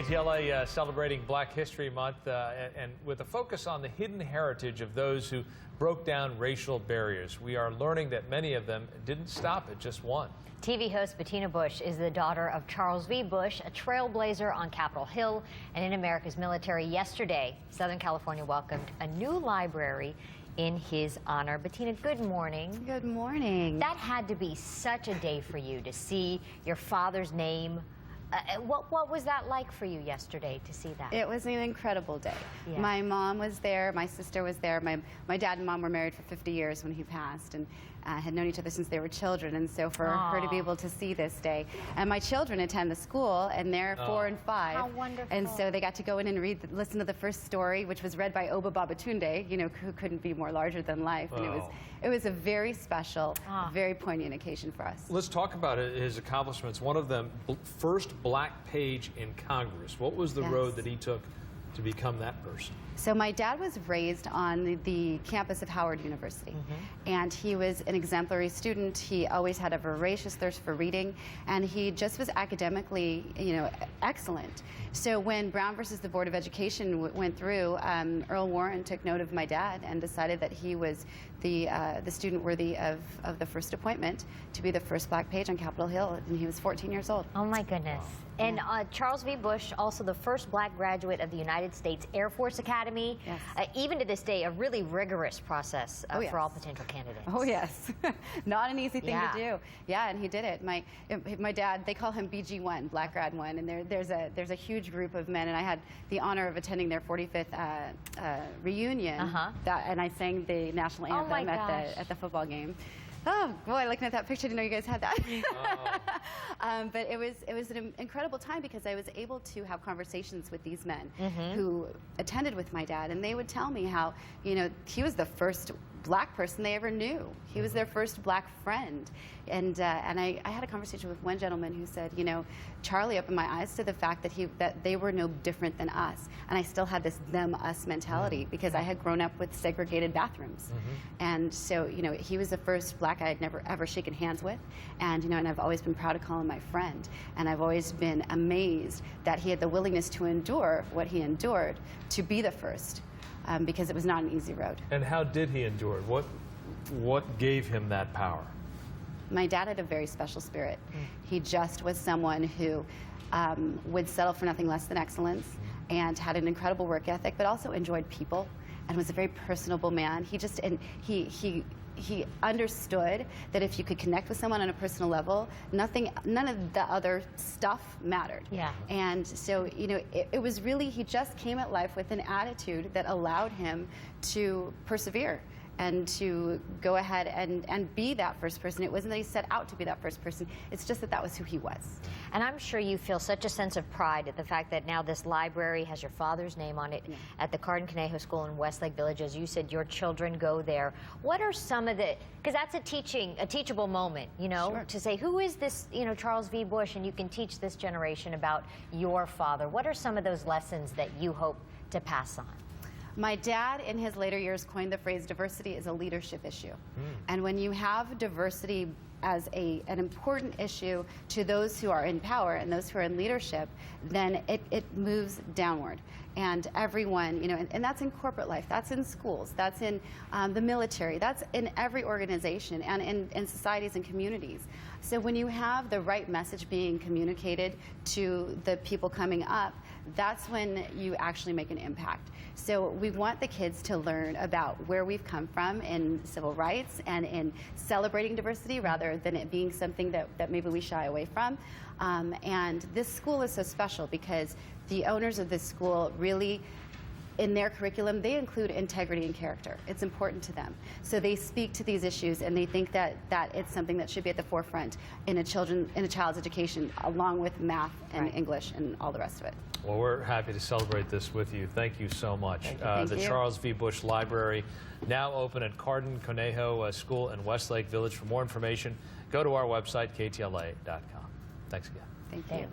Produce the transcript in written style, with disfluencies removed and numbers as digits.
KTLA celebrating Black History Month and with a focus on the hidden heritage of those who broke down racial barriers. We are learning that many of them didn't stop at just one. TV host Bettina Bush is the daughter of Charles V. Bush, a trailblazer on Capitol Hill and in America's military. Yesterday, Southern California welcomed a new library in his honor. Bettina, good morning. Good morning. That had to be such a day for you to see your father's name. What was that like for you yesterday to see that? It was an incredible day. Yeah. My mom was there, my sister was there. My dad and mom were married for 50 years when he passed, and had known each other since they were children. And so for her to be able to see this day, and my children attend the school, and they're 4 and 5. How wonderful! And so they got to go in and listen to the first story, which was read by Oba Babatunde, you know, who couldn't be more larger than life. And it was a very special, very poignant occasion for us. Let's talk about his accomplishments. One of them, first black page in Congress. What was the road that he took to become that person? So my dad was raised on the campus of Howard University, and he was an exemplary student. He always had a voracious thirst for reading, and he just was academically, you know, excellent. So when Brown versus the Board of Education went through, Earl Warren took note of my dad and decided that he was the student worthy of the first appointment to be the first black page on Capitol Hill, and he was 14 years old. Oh my goodness. Wow. And Charles V. Bush, also the first black graduate of the United States Air Force Academy. Yes. Even to this day, a really rigorous process for all potential candidates. Oh yes, not an easy thing to do. Yeah, and he did it. My dad, they call him BG1, Black Grad 1, and there's a huge group of men, and I had the honor of attending their 45th reunion. And I sang the national anthem at the football game. Oh boy, looking at that picture, I didn't know you guys had that. But it was an incredible time because I was able to have conversations with these men who attended with my dad, and they would tell me how, you know, he was the first black person they ever knew. He was their first black friend. And I had a conversation with one gentleman who said, you know, Charlie opened my eyes to the fact that they were no different than us. And I still had this them-us mentality because I had grown up with segregated bathrooms. And so, you know, he was the first black I had never ever shaken hands with. And, you know, and I've always been proud to call him my friend. And I've always been amazed that he had the willingness to endure what he endured to be the first. Because it was not an easy road. And how did he endure it? What gave him that power? My dad had a very special spirit. He just was someone who would settle for nothing less than excellence and had an incredible work ethic, but also enjoyed people and was a very personable man. He understood that if you could connect with someone on a personal level, none of the other stuff mattered. Yeah. And so, you know, it was really, he just came at life with an attitude that allowed him to persevere and to go ahead and be that first person. It wasn't that he set out to be that first person. It's just that that was who he was. And I'm sure you feel such a sense of pride at the fact that now this library has your father's name on it at the Cardin Conejo School in Westlake Village. As you said, your children go there. What are some of the, because that's a teachable moment, you know, to say, who is this, you know, Charles V. Bush, and you can teach this generation about your father. What are some of those lessons that you hope to pass on? My dad, in his later years, coined the phrase diversity is a leadership issue. And when you have diversity as an important issue to those who are in power and those who are in leadership, then it moves downward. And everyone, you know, and that's in corporate life, that's in schools, that's in the military, that's in every organization and in societies and communities. So when you have the right message being communicated to the people coming up, that's when you actually make an impact. So we want the kids to learn about where we've come from in civil rights and in celebrating diversity rather than it being something that maybe we shy away from. And this school is so special because the owners of this school really, in their curriculum, they include integrity and character. It's important to them. So they speak to these issues and they think that it's something that should be at the forefront in a child's education, along with math and English and all the rest of it. Well, we're happy to celebrate this with you. Thank you so much. Thank you. Charles V. Bush Library, now open at Cardin Conejo School in Westlake Village. For more information, go to our website, KTLA.com. Thanks again. Thank you.